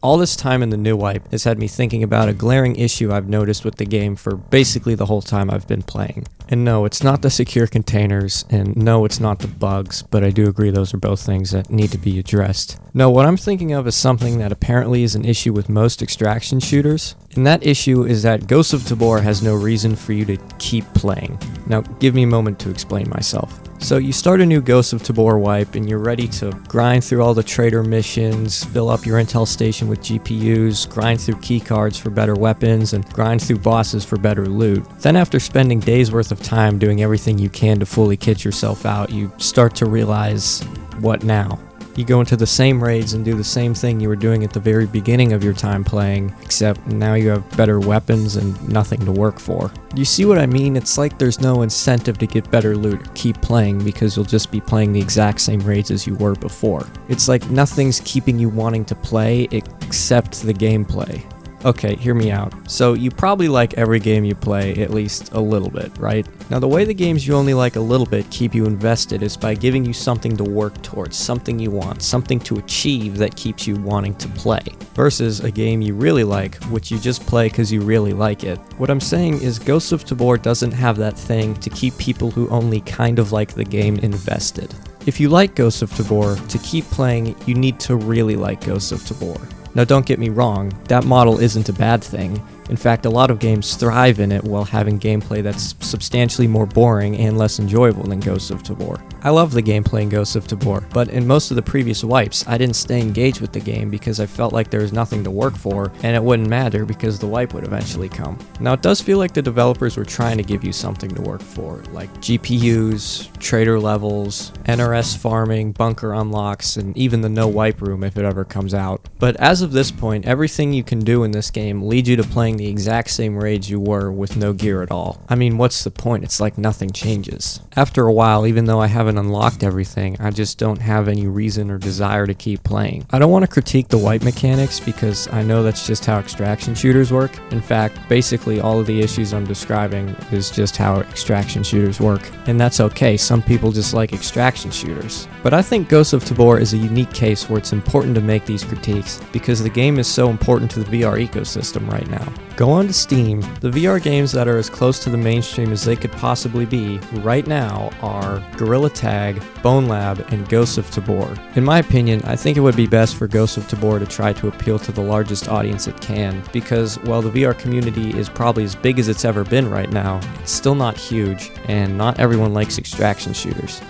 All this time in the new wipe has had me thinking about a glaring issue I've noticed with the game for basically the whole time I've been playing. And no, it's not the secure containers, and no, it's not the bugs, but I do agree those are both things that need to be addressed. No, what I'm thinking of is something that apparently is an issue with most extraction shooters, and that issue is that Ghosts of Tabor has no reason for you to keep playing. Now, give me a moment to explain myself. So you start a new Ghosts of Tabor wipe and you're ready to grind through all the trader missions, fill up your intel station with GPUs, grind through keycards for better weapons, and grind through bosses for better loot. Then after spending days worth of time doing everything you can to fully kit yourself out, you start to realize, what now? You go into the same raids and do the same thing you were doing at the very beginning of your time playing, except now you have better weapons and nothing to work for. You see what I mean? It's like there's no incentive to get better loot or keep playing because you'll just be playing the exact same raids as you were before. It's like nothing's keeping you wanting to play except the gameplay. Okay, hear me out. So you probably like every game you play at least a little bit, right? Now the way the games you only like a little bit keep you invested is by giving you something to work towards, something you want, something to achieve that keeps you wanting to play, versus a game you really like, which you just play because you really like it. What I'm saying is Ghosts of Tabor doesn't have that thing to keep people who only kind of like the game invested. If you like Ghosts of Tabor, to keep playing, you need to really like Ghosts of Tabor. Now don't get me wrong, that model isn't a bad thing. In fact, a lot of games thrive in it while having gameplay that's substantially more boring and less enjoyable than Ghosts of Tabor. I love the gameplay in Ghosts of Tabor, but in most of the previous wipes, I didn't stay engaged with the game because I felt like there was nothing to work for, and it wouldn't matter because the wipe would eventually come. Now it does feel like the developers were trying to give you something to work for, like GPUs, trader levels, NRS farming, bunker unlocks, and even the no wipe room if it ever comes out. But as of this point, everything you can do in this game leads you to playing the exact same raids you were with no gear at all. I mean, what's the point? It's like nothing changes. After a while, even though I haven't unlocked everything, I just don't have any reason or desire to keep playing. I don't want to critique the wipe mechanics because I know that's just how extraction shooters work. In fact, basically all of the issues I'm describing is just how extraction shooters work. And that's okay, some people just like extraction shooters. But I think Ghosts of Tabor is a unique case where it's important to make these critiques because the game is so important to the VR ecosystem right now. Go on to Steam. The VR games that are as close to the mainstream as they could possibly be right now are Gorilla Tag, Bone Lab, and Ghosts of Tabor. In my opinion, I think it would be best for Ghosts of Tabor to try to appeal to the largest audience it can, because while the VR community is probably as big as it's ever been right now, it's still not huge, and not everyone likes extraction shooters.